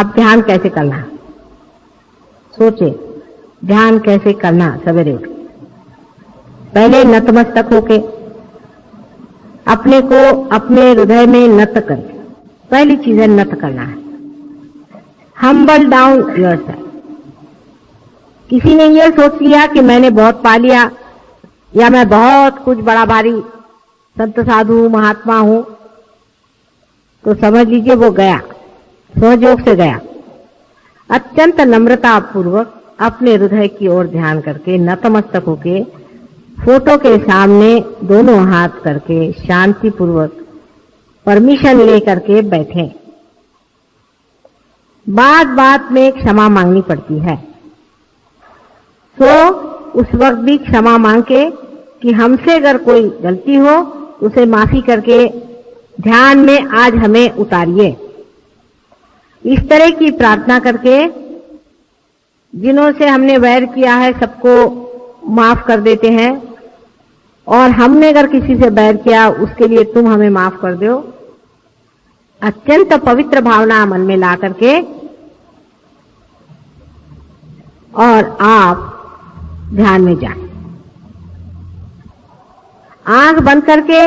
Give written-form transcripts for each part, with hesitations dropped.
अब ध्यान कैसे करना, सोचे ध्यान कैसे करना। सवेरे उठ पहले नतमस्तक होके अपने को अपने हृदय में नत कर, पहली चीज है नत करना है। Humble down yourself. किसी ने ये सोच लिया कि मैंने बहुत पा लिया या मैं बहुत कुछ बड़ा भारी संत साधु महात्मा हूं, तो समझ लीजिए वो गया, सहयोग से गया। अत्यंत नम्रता पूर्वक अपने हृदय की ओर ध्यान करके नतमस्तक होके फोटो के सामने दोनों हाथ करके शांति पूर्वक परमिशन लेकर के बैठे। बात बात में क्षमा मांगनी पड़ती है, तो उस वक्त भी क्षमा मांग के कि हमसे अगर कोई गलती हो उसे माफी करके ध्यान में आज हमें उतारिए। इस तरह की प्रार्थना करके जिन्हों से हमने वैर किया है सबको माफ कर देते हैं, और हमने अगर किसी से बैर किया उसके लिए तुम हमें माफ कर दो। अत्यंत पवित्र भावना मन में ला करके और आप ध्यान में जाएं। आंख बंद करके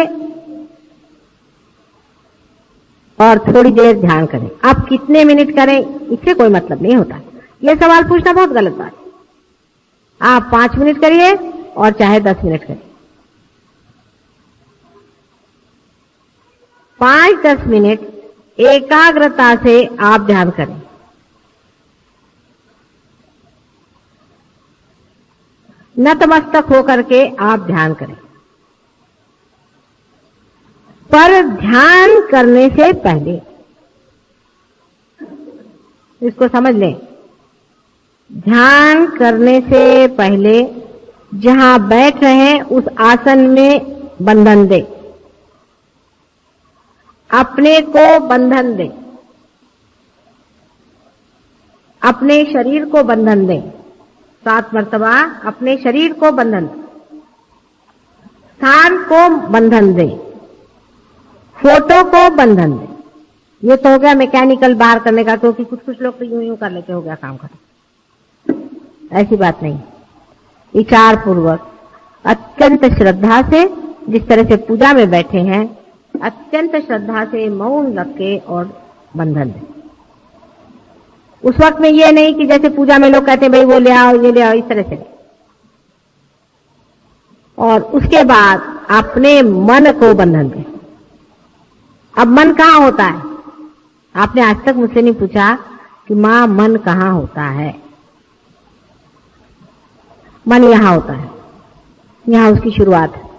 और थोड़ी देर ध्यान करें। आप कितने मिनट करें इससे कोई मतलब नहीं होता, यह सवाल पूछना बहुत गलत बात है। आप 5 मिनट करिए और चाहे 10 मिनट करिए। 5-10 मिनट एकाग्रता से आप ध्यान करें। नतमस्तक होकर के आप ध्यान करें। पर ध्यान करने से पहले इसको समझ लें, ध्यान करने से पहले जहां बैठ रहे हैं उस आसन में बंधन दे, अपने को बंधन दे, अपने शरीर को बंधन दे। 7 मर्तबा अपने शरीर को बंधन, स्थान को बंधन दे, फोटो को बंधन दे। ये तो हो गया मैकेनिकल बाहर करने का, क्योंकि कुछ लोग तो यूं कर लेते, हो गया काम खत्म। ऐसी बात नहीं, विचार पूर्वक अत्यंत श्रद्धा से, जिस तरह से पूजा में बैठे हैं अत्यंत श्रद्धा से मौन रख के और बंधन दे। उस वक्त में ये नहीं कि जैसे पूजा में लोग कहते हैं भाई वो ले आओ ये ले आओ, इस तरह से। और उसके बाद अपने मन को बंधन दे। अब मन कहाँ होता है? आपने आज तक मुझसे नहीं पूछा कि मां मन कहाँ होता है। मन यहां होता है, यहां उसकी शुरुआत है।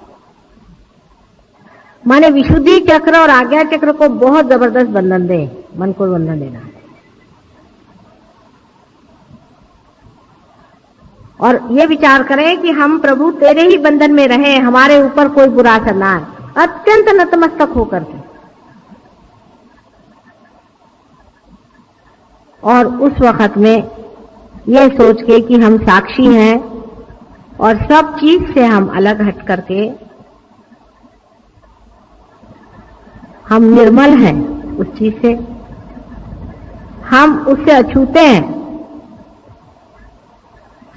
माने विशुद्धि चक्र और आज्ञा चक्र को बहुत जबरदस्त बंधन दे, मन को बंधन देना है। और ये विचार करें कि हम प्रभु तेरे ही बंधन में रहें, हमारे ऊपर कोई बुरा असर ना आए, अत्यंत नतमस्तक होकर के। और उस वक्त में ये सोच के कि हम साक्षी हैं और सब चीज से हम अलग हट करके हम निर्मल हैं, उस चीज से हम उससे अछूते हैं।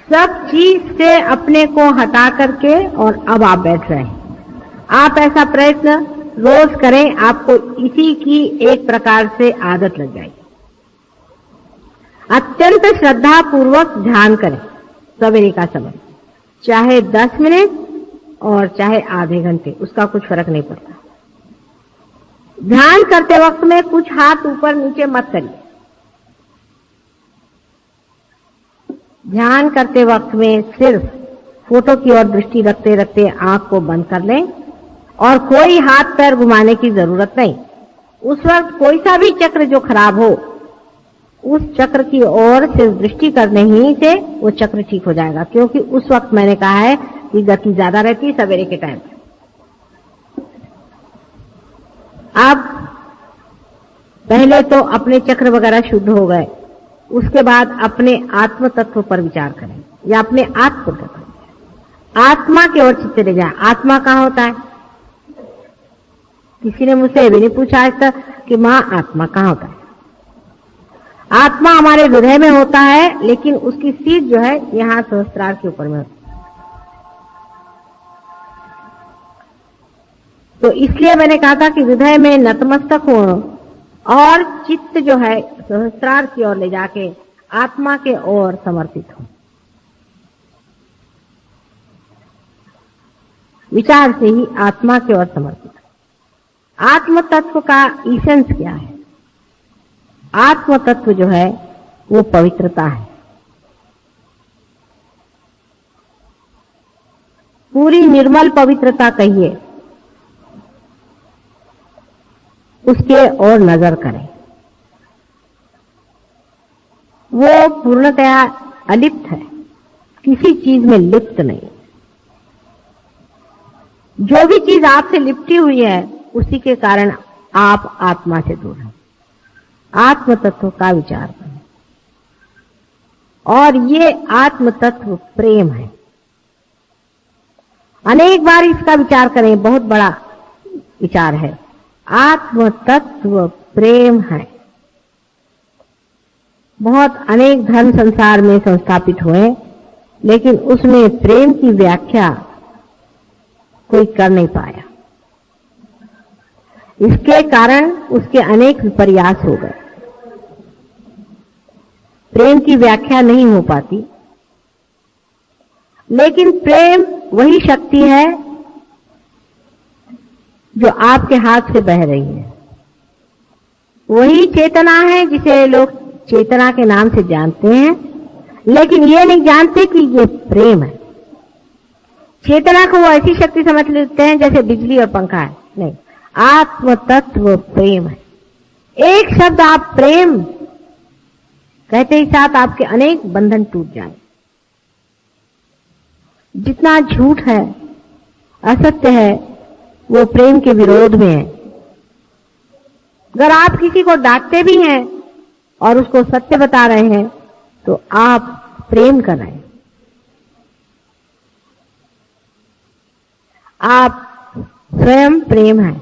सब चीज से अपने को हटा करके और अब आप बैठ रहे हैं। आप ऐसा प्रयत्न रोज करें, आपको इसी की एक प्रकार से आदत लग जाएगी। अत्यंत श्रद्धा पूर्वक ध्यान करें सवेरे का समय, चाहे 10 मिनट और चाहे आधे घंटे, उसका कुछ फर्क नहीं पड़ता। ध्यान करते वक्त में कुछ हाथ ऊपर नीचे मत करिए। ध्यान करते वक्त में सिर्फ फोटो की ओर दृष्टि रखते रखते आंख को बंद कर लें और कोई हाथ पैर घुमाने की जरूरत नहीं। उस वक्त कोई सा भी चक्र जो खराब हो, उस चक्र की ओर सिर्फ दृष्टि करने ही से वो चक्र ठीक हो जाएगा, क्योंकि उस वक्त मैंने कहा है कि गति ज्यादा रहती है सवेरे के टाइम। अब पहले तो अपने चक्र वगैरह शुद्ध हो गए, उसके बाद अपने आत्म तत्व पर विचार करें या अपने आत्म तत्व, आत्मा की ओर चित्त ले जाए। आत्मा कहाँ होता है? किसी ने मुझसे ये भी नहीं पूछा आज तक कि मां आत्मा कहाँ होता है। आत्मा हमारे हृदय में होता है, लेकिन उसकी सीट जो है यहाँ सहस्त्रार के ऊपर में होती है। तो इसलिए मैंने कहा था कि हृदय में नतमस्तक हो और चित्त जो है सहस्त्रार की ओर ले जाके आत्मा के ओर समर्पित हो। विचार से ही आत्मा की ओर समर्पित हो। आत्म तत्व का इसेंस क्या है? आत्म तत्व जो है वो पवित्रता है। पूरी निर्मल पवित्रता कहिए, उसके ओर नजर करें। वो पूर्णतया अलिप्त है, किसी चीज में लिप्त नहीं। जो भी चीज आपसे लिपटी हुई है उसी के कारण आप आत्मा से दूर हैं। आत्म तत्व का विचार करें, और ये आत्म तत्व प्रेम है। अनेक बार इसका विचार करें, बहुत बड़ा विचार है। आत्म तत्व प्रेम है। बहुत अनेक धर्म संसार में संस्थापित हुए, लेकिन उसमें प्रेम की व्याख्या कोई कर नहीं पाया। इसके कारण उसके अनेक विपर्यास हो गए। प्रेम की व्याख्या नहीं हो पाती, लेकिन प्रेम वही शक्ति है जो आपके हाथ से बह रही है। वही चेतना है जिसे लोग चेतना के नाम से जानते हैं, लेकिन ये नहीं जानते कि ये प्रेम है। चेतना को वो ऐसी शक्ति समझ लेते हैं जैसे बिजली और पंखा है। नहीं, आत्म तत्व प्रेम है। एक शब्द आप प्रेम कहते ही साथ आपके अनेक बंधन टूट जाए। जितना झूठ है, असत्य है, वो प्रेम के विरोध में है। अगर आप किसी को डांटते भी हैं और उसको सत्य बता रहे हैं तो आप प्रेम कर रहे हैं। आप स्वयं प्रेम है।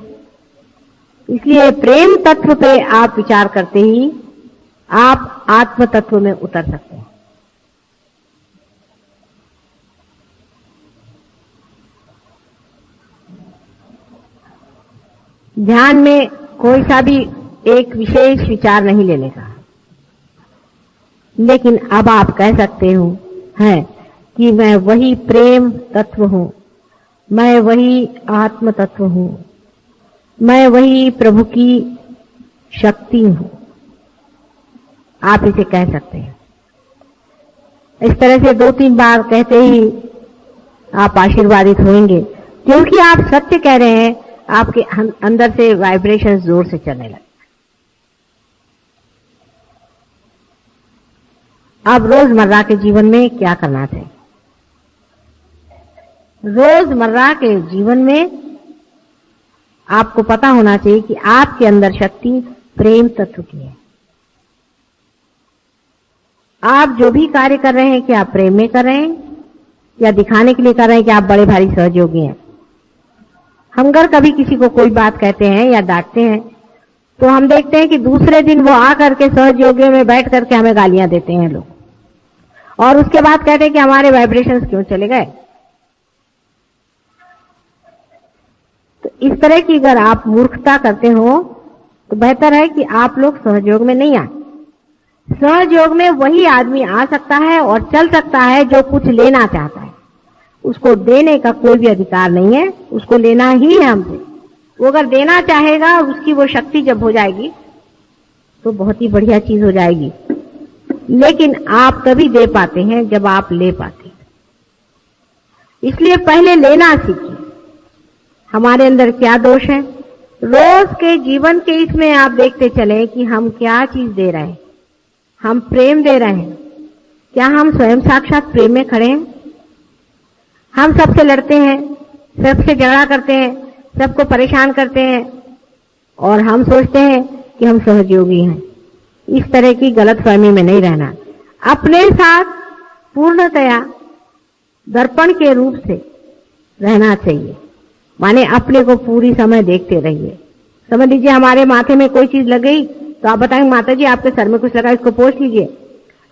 इसलिए प्रेम तत्व पे आप विचार करते ही आप आत्म तत्व में उतर सकते हैं। ध्यान में कोई सा भी एक विशेष विचार नहीं लेने का, लेकिन अब आप कह सकते हो हैं कि मैं वही प्रेम तत्व हूं, मैं वही आत्म तत्व हूं, मैं वही प्रभु की शक्ति हूं। आप इसे कह सकते हैं। इस तरह से 2-3 बार कहते ही आप आशीर्वादित होंगे, क्योंकि आप सत्य कह रहे हैं। आपके अंदर से वाइब्रेशन जोर से चलने लगे। अब रोजमर्रा के जीवन में क्या करना चाहिए? रोजमर्रा के जीवन में आपको पता होना चाहिए कि आपके अंदर शक्ति प्रेम तत्व की है। आप जो भी कार्य कर रहे हैं, क्या आप प्रेम में कर रहे हैं या दिखाने के लिए कर रहे हैं कि आप बड़े भारी सहयोगी हैं? हम अगर कभी किसी को कोई बात कहते हैं या डांटते हैं तो हम देखते हैं कि दूसरे दिन वो आकर के सहयोगियों में बैठ करके हमें गालियां देते हैं लोग, और उसके बाद कहते हैं कि हमारे वाइब्रेशंस क्यों चले गए। तो इस तरह की अगर आप मूर्खता करते हो तो बेहतर है कि आप लोग सहयोग में नहीं आए। सहयोग में वही आदमी आ सकता है और चल सकता है जो कुछ लेना चाहता है। उसको देने का कोई भी अधिकार नहीं है, उसको लेना ही है हमसे। वो अगर देना चाहेगा, उसकी वो शक्ति जब हो जाएगी तो बहुत ही बढ़िया चीज हो जाएगी। लेकिन आप तभी दे पाते हैं जब आप ले पाते हैं। इसलिए पहले लेना सीखिए। हमारे अंदर क्या दोष है? रोज के जीवन के इसमें आप देखते चले कि हम क्या चीज दे रहे हैं। हम प्रेम दे रहे हैं। क्या हम स्वयं साक्षात प्रेम में खड़े हैं? हम सबसे लड़ते हैं, सबसे झगड़ा करते हैं, सबको परेशान करते हैं और हम सोचते हैं कि हम सहयोगी हैं। इस तरह की गलतफहमी में नहीं रहना। अपने साथ पूर्णतया दर्पण के रूप से रहना चाहिए। माने अपने को पूरी समय देखते रहिए। समझ लीजिए हमारे माथे में कोई चीज लग गई तो आप बताएंगे माता जी आपके सर में कुछ लगा, इसको पोंछ लीजिए।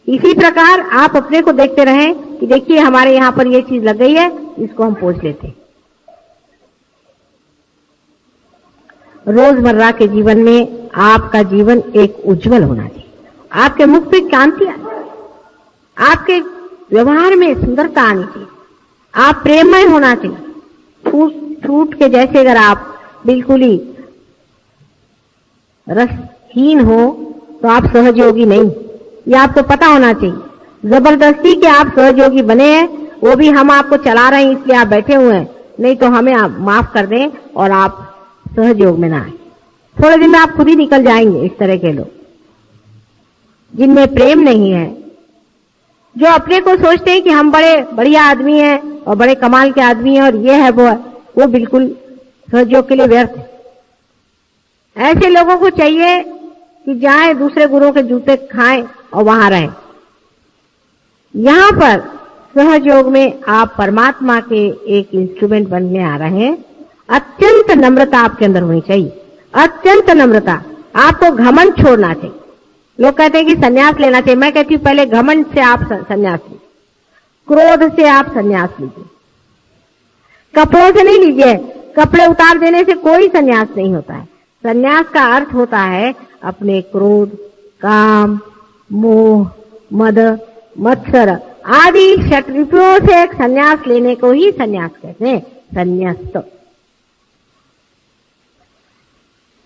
इसी प्रकार आप अपने को देखते रहें कि देखिए हमारे यहाँ पर ये चीज लग गई है, इसको हम पोंछ लेते हैं। रोजमर्रा के जीवन में आपका जीवन एक उज्जवल होना चाहिए, आपके मुख पे कांति आनी चाहिए, आपके व्यवहार में सुंदरता आनी चाहिए, आप प्रेममय होना चाहिए। छूट के जैसे अगर आप बिल्कुल ही रसहीन हो तो आप सहयोगी नहीं, ये आपको पता होना चाहिए। जबरदस्ती के आप सहयोगी बने हैं, वो भी हम आपको चला रहे हैं इसलिए आप बैठे हुए हैं, नहीं तो हमें आप माफ कर दें और आप सहयोग में ना आए। थोड़े दिन में आप खुद ही निकल जाएंगे। इस तरह के लोग जिनमें प्रेम नहीं है, जो अपने को सोचते हैं कि हम बड़े बढ़िया आदमी हैं और बड़े कमाल के आदमी हैं और ये है वो है, वो बिल्कुल सहयोग के लिए व्यर्थ है। ऐसे लोगों को चाहिए कि जाएं दूसरे गुरुओं के जूते खाएं और वहां रहें। यहां पर सहयोग में आप परमात्मा के एक इंस्ट्रूमेंट बनने आ रहे हैं। अत्यंत नम्रता आपके अंदर होनी चाहिए, अत्यंत नम्रता। आपको घमंड छोड़ना चाहिए। लोग कहते हैं कि संन्यास लेना चाहिए, मैं कहती हूं पहले घमंड से आप संन्यास लीजिए, क्रोध से आप संन्यास लीजिए, कपड़ों से नहीं लीजिए। कपड़े उतार देने से कोई संन्यास नहीं होता है। संन्यास का अर्थ होता है अपने क्रोध, काम, मोह, मद, मत्सर आदि षट्रिपुओं से एक संन्यास लेने को ही संन्यास कहते हैं। संन्यास्त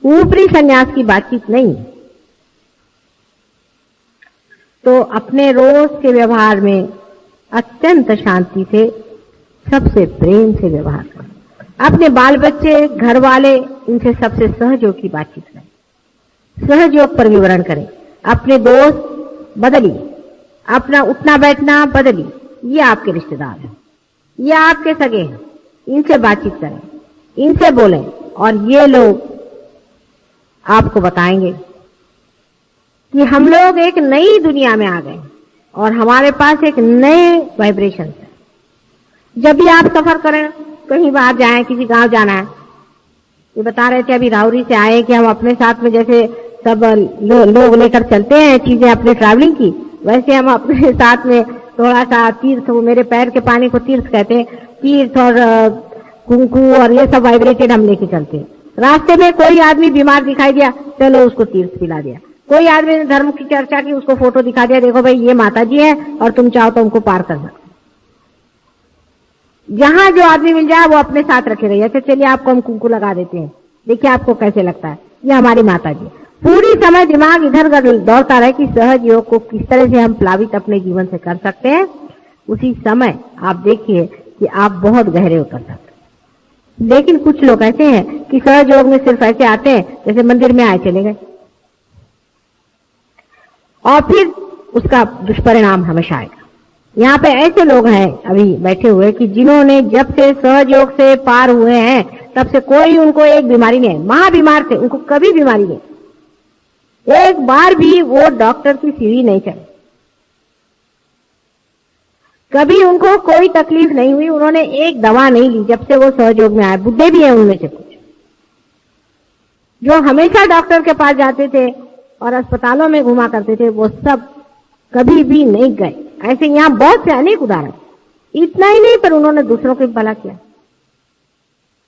ऊपरी संन्यास की बातचीत नहीं। तो अपने रोज के व्यवहार में अत्यंत शांति से, सबसे प्रेम से व्यवहार करें। अपने बाल बच्चे, घर वाले, इनसे सबसे सहयोग की बातचीत करें, सहयोग पर विवरण करें। अपने दोस्त बदलिए, अपना उठना बैठना बदलिए। ये आपके रिश्तेदार हैं, ये आपके सगे हैं, इनसे बातचीत करें, इनसे बोलें और ये लोग आपको बताएंगे कि हम लोग एक नई दुनिया में आ गए और हमारे पास एक नए वाइब्रेशन है। जब भी आप सफर करें, कहीं बाहर जाएं, किसी गांव जाना है, ये बता रहे थे अभी राउरी से आए कि हम अपने साथ में जैसे सब लोग लेकर चलते हैं चीजें अपने ट्रैवलिंग की, वैसे हम अपने साथ में थोड़ा सा तीर्थ, वो मेरे पैर के पानी को तीर्थ कहते हैं, तीर्थ और कुंकू और ये सब वाइब्रेटेड हम लेके चलते हैं। रास्ते में कोई आदमी बीमार दिखाई दिया, चलो उसको तीर्थ पिला दिया। कोई आदमी ने धर्म की चर्चा की, उसको फोटो दिखा दिया, देखो भाई ये माता जी है और तुम चाहो तो उनको पार कर सकते। जहां जो आदमी मिल जाए वो अपने साथ रखे रहिए। अच्छा चलिए आपको हम कुंकू लगा देते हैं, देखिए आपको कैसे लगता है, ये हमारी माता जी। पूरी समय दिमाग इधर उधर दौड़ता रहे कि सहज योग को किस तरह से हम प्लावित अपने जीवन से कर सकते हैं। उसी समय आप देखिए कि आप बहुत गहरे उतर सकते हैं। लेकिन कुछ लोग ऐसे हैं कि सहज योग में सिर्फ ऐसे आते हैं जैसे मंदिर में आए चले गए, और फिर उसका दुष्परिणाम हमेशा आएगा। यहाँ पे ऐसे लोग हैं अभी बैठे हुए कि जिन्होंने जब से सहज योग से पार हुए हैं तब से कोई उनको एक बीमारी नहीं है। महाबीमार थे, उनको कभी बीमारी नहीं, एक बार भी वो डॉक्टर की सीढ़ी नहीं चढ़े, कभी उनको कोई तकलीफ नहीं हुई, उन्होंने एक दवा नहीं ली जब से वो सहयोग में आए। बुढ़े भी हैं उनमें से कुछ जो हमेशा डॉक्टर के पास जाते थे और अस्पतालों में घुमा करते थे, वो सब कभी भी नहीं गए। ऐसे यहाँ बहुत से अनेक उदाहरण, इतना ही नहीं पर उन्होंने दूसरों को भला किया।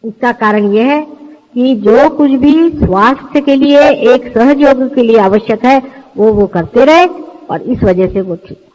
इसका कारण यह है कि जो कुछ भी स्वास्थ्य के लिए, एक सहयोग के लिए आवश्यक है वो करते रहे और इस वजह से वो ठीक।